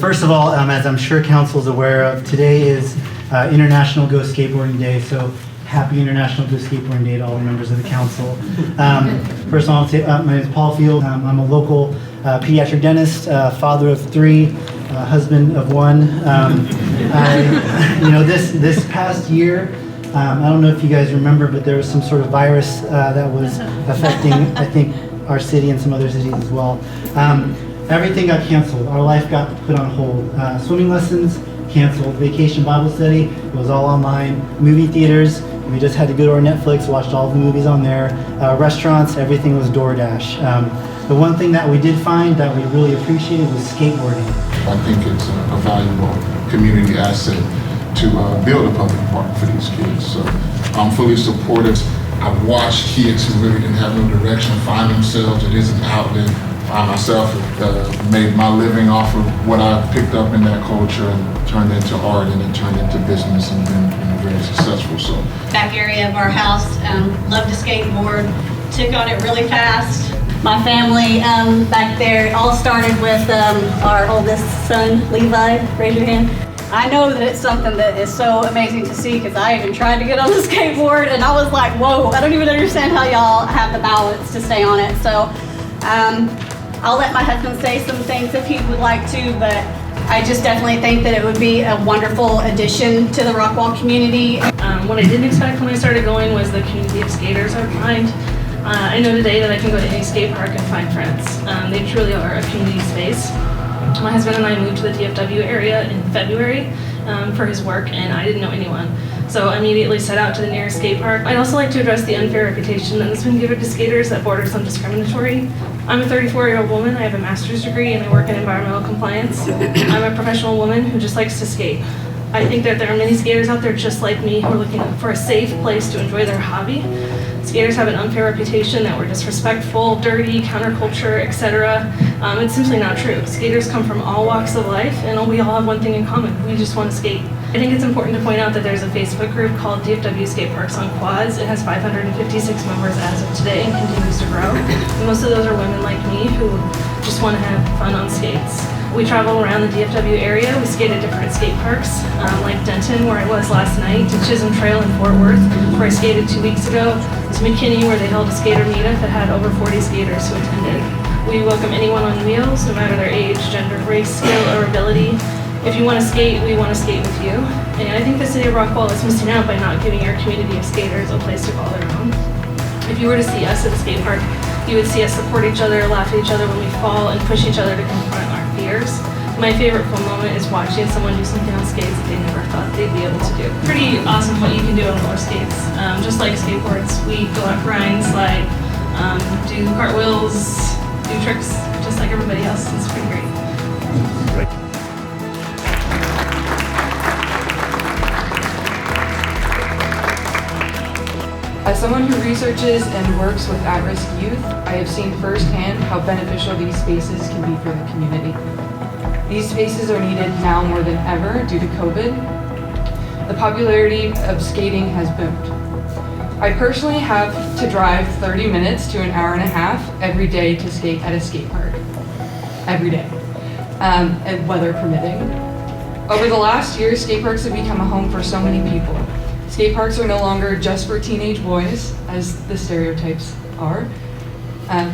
First of all, as I'm sure council is aware of, today is International Go Skateboarding Day, so happy International Go Skateboarding Day to all the members of the council. First of all, I'll say, my name is Paul Field. I'm a local pediatric dentist, father of 3, husband of 1. This past year, I don't know if you guys remember, but there was some sort of virus that was affecting, I think, our city and some other cities as well. Everything got canceled. Our life got put on hold. Swimming lessons canceled. Vacation Bible study, it was all online. Movie theaters, we just had to go to our Netflix, watched all the movies on there. Restaurants, everything was DoorDash. The one thing that we did find that we really appreciated was skateboarding. I think it's a valuable community asset to build a public park for these kids. So I'm fully supportive. I've watched kids who really didn't have no direction find themselves. It is an outlet. I myself have made my living off of what I picked up in that culture and turned into art, and then turned into business, and been very successful. So back area of our house, loved to skateboard, took on it really fast. My family back there, it all started with our oldest son, Levi. Raise your hand. I know that it's something that is so amazing to see, because I even tried to get on the skateboard and I was like, whoa, I don't even understand how y'all have the balance to stay on it. So I'll let my husband say some things if he would like to, but I just definitely think that it would be a wonderful addition to the Rockwall community. What I didn't expect when I started going was the community of skaters I would find. I know today that I can go to any skate park and find friends. They truly are a community space. My husband and I moved to the DFW area in February for his work, and I didn't know anyone. So I immediately set out to the nearest skate park. I'd also like to address the unfair reputation that has been given to skaters that borders on discriminatory. I'm a 34-year-old woman. I have a master's degree and I work in environmental compliance. I'm a professional woman who just likes to skate. I think that there are many skaters out there just like me who are looking for a safe place to enjoy their hobby. Skaters have an unfair reputation that we're disrespectful, dirty, counterculture, etc. It's simply not true. Skaters come from all walks of life, and we all have one thing in common. We just want to skate. I think it's important to point out that there's a Facebook group called DFW Skate Parks on Quads. It has 556 members as of today and continues to grow. And most of those are women like me who just want to have fun on skates. We travel around the DFW area. We skate at different skate parks, like Denton, where I was last night, to Chisholm Trail in Fort Worth, where I skated 2 weeks ago, to McKinney, where they held a skater meetup that had over 40 skaters who attended. We welcome anyone on wheels, no matter their age, gender, race, skill, or ability. If you want to skate, we want to skate with you. And I think the city of Rockwall is missing out by not giving your community of skaters a place to call their own. If you were to see us at the skate park, you would see us support each other, laugh at each other when we fall, and push each other to confront our fears. My favorite fun moment is watching someone do something on skates that they never thought they'd be able to do. Pretty awesome what you can do on roller skates. Just like skateboards, we go out grind, slide, do cartwheels, do tricks, just like everybody else. It's pretty great. As someone who researches and works with at-risk youth, I have seen firsthand how beneficial these spaces can be for the community. These spaces are needed now more than ever due to COVID. The popularity of skating has boomed. I personally have to drive 30 minutes to an hour and a half every day to skate at a skate park. Every day, and weather permitting. Over the last year, skate parks have become a home for so many people. Skate parks are no longer just for teenage boys, as the stereotypes are.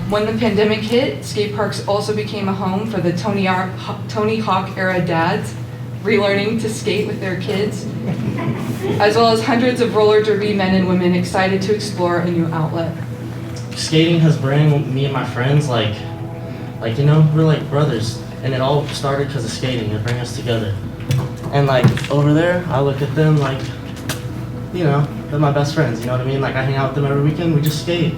When the pandemic hit, skate parks also became a home for the Tony Hawk era dads relearning to skate with their kids, as well as hundreds of roller derby men and women excited to explore a new outlet. Skating has brought me and my friends like we're like brothers, and it all started because of skating. It brings us together. And like over there, I look at them like, they're my best friends, you know what I mean? Like I hang out with them every weekend, we just skate.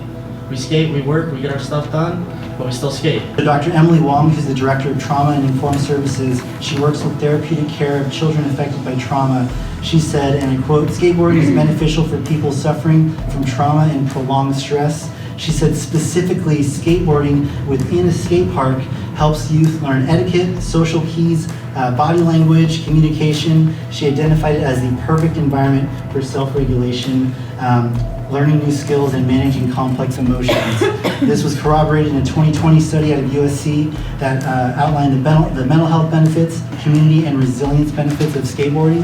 We skate, we work, we get our stuff done, but we still skate. Dr. Emily Wong, who's the Director of Trauma and Informed Services, she works with therapeutic care of children affected by trauma. She said, and I quote, "Skateboarding is beneficial for people suffering from trauma and prolonged stress." She said specifically skateboarding within a skate park helps youth learn etiquette, social keys, body language, communication. She identified it as the perfect environment for self-regulation, learning new skills, and managing complex emotions. This was corroborated in a 2020 study out of USC that outlined the mental health benefits, community, and resilience benefits of skateboarding.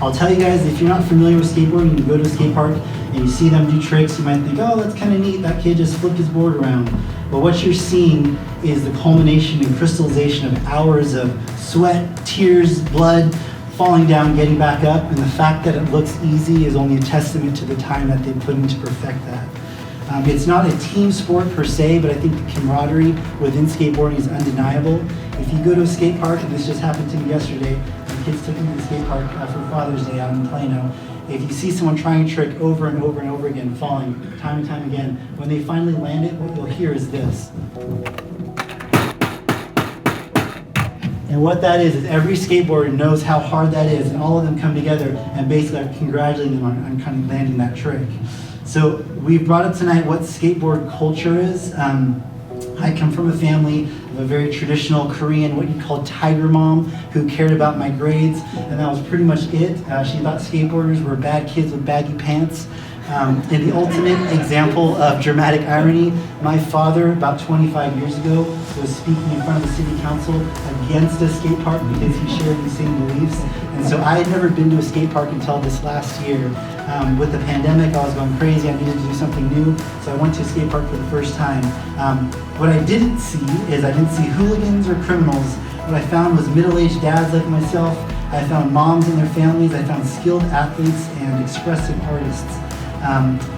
I'll tell you guys, if you're not familiar with skateboarding, you go to a skate park and you see them do tricks, you might think, oh, that's kind of neat, that kid just flipped his board around. But what you're seeing is the culmination and crystallization of hours of sweat, tears, blood, falling down, getting back up, and the fact that it looks easy is only a testament to the time that they put in to perfect that. It's not a team sport per se, but I think the camaraderie within skateboarding is undeniable. If you go to a skate park, and this just happened to me yesterday, my kids took me to the skate park for Father's Day out in Plano. If you see someone trying a trick over and over and over again, falling time and time again, when they finally land it, what you'll hear is this. And what that is every skateboarder knows how hard that is, and all of them come together and basically are congratulating them on kind of landing that trick. So we brought up tonight what skateboard culture is. I come from a family of a very traditional Korean, what you call tiger mom, who cared about my grades, and that was pretty much it. She thought skateboarders were bad kids with baggy pants. In the ultimate example of dramatic irony, my father, about 25 years ago, was speaking in front of the city council against a skate park because he shared the same beliefs. And so I had never been to a skate park until this last year. With the pandemic, I was going crazy. I needed to do something new, so I went to a skate park for the first time. What I didn't see is I didn't see hooligans or criminals. What I found was middle-aged dads like myself. I found moms and their families. I found skilled athletes and expressive artists.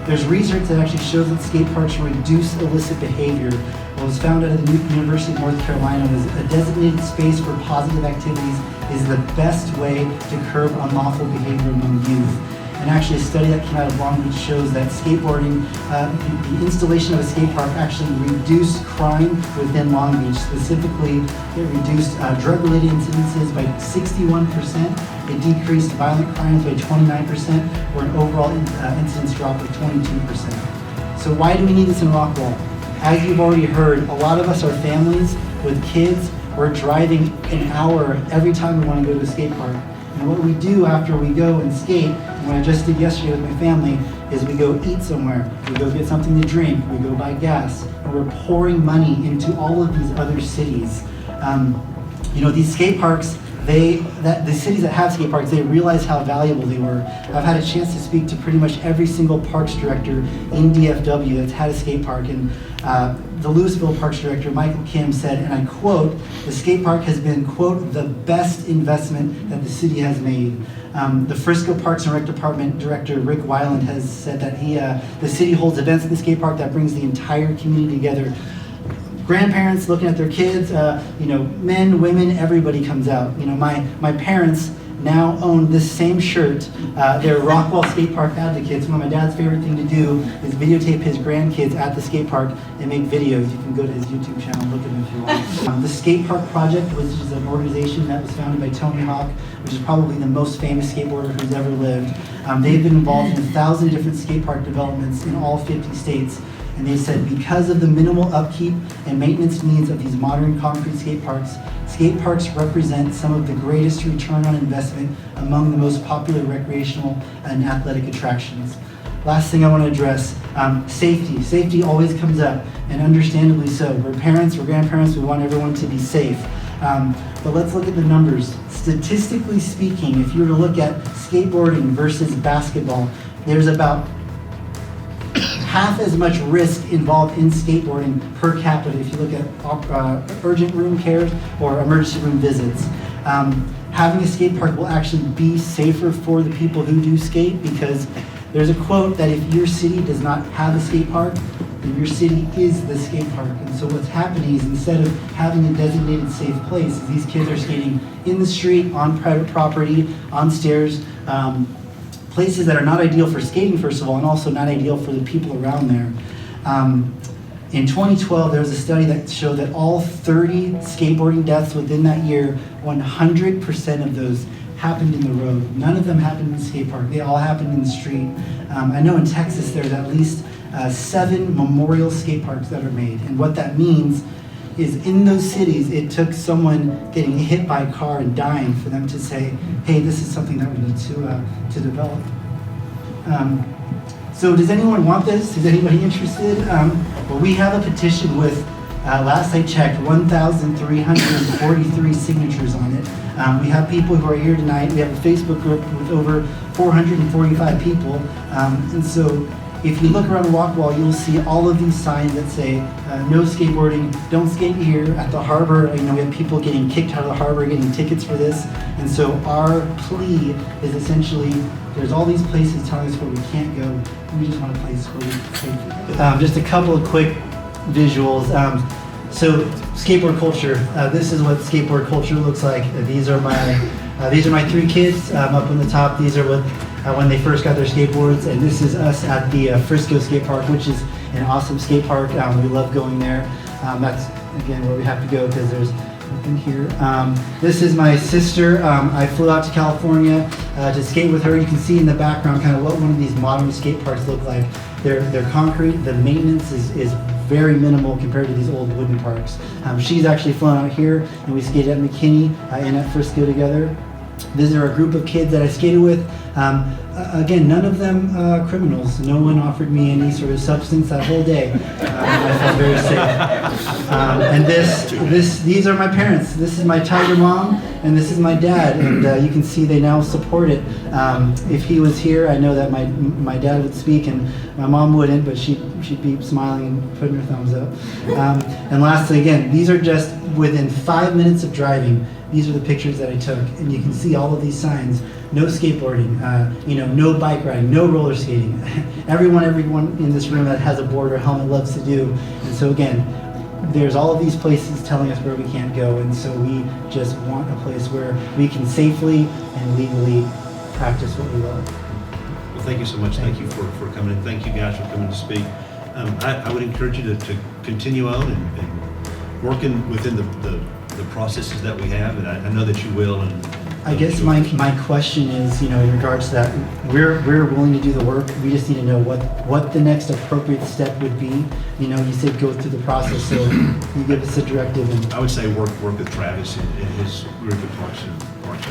There's research that actually shows that skate parks reduce illicit behavior. What was found out of the University of North Carolina was a designated space for positive activities is the best way to curb unlawful behavior among youth. And actually a study that came out of Long Beach shows that skateboarding, the installation of a skate park actually reduced crime within Long Beach. Specifically, it reduced drug-related incidences by 61%. It decreased violent crimes by 29%, or an overall incidence drop of 22%. So why do we need this in Rockwall? As you've already heard, a lot of us are families with kids. We're driving an hour every time we want to go to a skate park. And what we do after we go and skate, and what I just did yesterday with my family, is we go eat somewhere, we go get something to drink, we go buy gas, and we're pouring money into all of these other cities. These skate parks, the cities that have skate parks, they realize how valuable they were. I've had a chance to speak to pretty much every single parks director in DFW that's had a skate park, and the Louisville Parks Director, Michael Kim, said, and I quote, "The skate park has been, quote, the best investment that the city has made." The Frisco Parks and Rec Department Director, Rick Weiland, has said that the city holds events in the skate park that brings the entire community together. Grandparents looking at their kids, men, women, everybody comes out. My parents now own this same shirt. They're Rockwall Skatepark advocates. One of my dad's favorite thing to do is videotape his grandkids at the skate park and make videos. You can go to his YouTube channel, look at him if you want. The Skatepark Project, which is an organization that was founded by Tony Hawk, which is probably the most famous skateboarder who's ever lived. They've been involved in 1,000 different skate park developments in all 50 states. And they said because of the minimal upkeep and maintenance needs of these modern concrete skate parks represent some of the greatest return on investment among the most popular recreational and athletic attractions. Last thing I want to address, safety. Safety always comes up, and understandably so. We're parents, we're grandparents, we want everyone to be safe. But let's look at the numbers. Statistically speaking, if you were to look at skateboarding versus basketball, there's about half as much risk involved in skateboarding per capita if you look at urgent room cares or emergency room visits. Having a skate park will actually be safer for the people who do skate, because there's a quote that if your city does not have a skate park, then your city is the skate park. And so what's happening is instead of having a designated safe place, these kids are skating in the street, on private property, on stairs, places that are not ideal for skating, first of all, and also not ideal for the people around there. In 2012, there was a study that showed that all 30 skateboarding deaths within that year, 100% of those happened in the road. None of them happened in the skate park. They all happened in the street. I know in Texas there's at least 7 memorial skate parks that are made. And what that means is in those cities, it took someone getting hit by a car and dying for them to say, hey, this is something that we need to develop. So does anyone want this? Is anybody interested? Well, we have a petition with, last I checked, 1,343 signatures on it. We have people who are here tonight. We have a Facebook group with over 445 people. And so if you look around Rockwall, you'll see all of these signs that say, no skateboarding, don't skate here. At the harbor, we have people getting kicked out of the harbor, getting tickets for this. And so our plea is essentially, there's all these places telling us where we can't go. We just want a place where we can safely go. Just a couple of quick visuals. So skateboard culture. This is what skateboard culture looks like. These are my 3 kids up on the top. These are what when they first got their skateboards, and this is us at the Frisco Skate Park, which is an awesome skate park. We love going there. That's again where we have to go because there's nothing here. This is my sister. I flew out to California to skate with her. You can see in the background kind of what one of these modern skate parks look like. They're concrete. The maintenance is very minimal compared to these old wooden parks. She's actually flown out here, and we skated at McKinney and at Frisco together. These are a group of kids that I skated with. Again, none of them criminals. No one offered me any sort of substance that whole day. I felt very safe. And these are my parents. This is my tiger mom, and this is my dad. And you can see they now support it. If he was here, I know that my dad would speak, and my mom wouldn't, but she'd be smiling and putting her thumbs up. And lastly, again, these are just within 5 minutes of driving. These are the pictures that I took, and you can see all of these signs. No skateboarding, no bike riding, no roller skating. Everyone in this room that has a board or helmet loves to do. And so again, there's all of these places telling us where we can't go, and so we just want a place where we can safely and legally practice what we love. Well, thank you so much. Thank you for coming in. Thank you guys for coming to speak. I would encourage you to continue on and working within the processes that we have, and I know that you will. And I guess my question is, in regards to that, we're willing to do the work. We just need to know what the next appropriate step would be. You said go through the process, so you give us a directive. And I would say work with Travis and his group of Parks and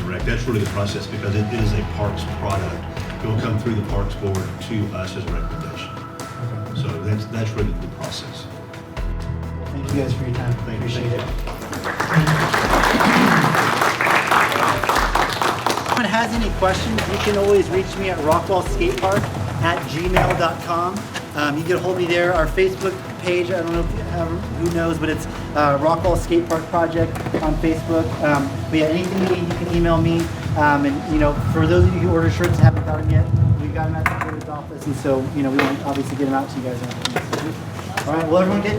Rec. That's really the process, because it is a Parks product. It will come through the Parks Board to us as a recommendation. Okay. So that's really the process. Thank you guys for your time. Appreciate it. If anyone has any questions, you can always reach me at rockwallskatepark@gmail.com. You can hold me there. Our Facebook page, I don't know who knows, but it's Rockwall Skatepark Project on Facebook. But yeah, anything you need, you can email me. And for those of you who order shirts and haven't got them yet, we got them at the David's office, and so we want to obviously get them out to you guys. All right, well, everyone get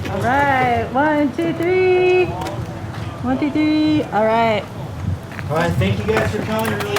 All right, 1, 2, 3. 1, 2, 3. All right. All right, thank you guys for coming. I really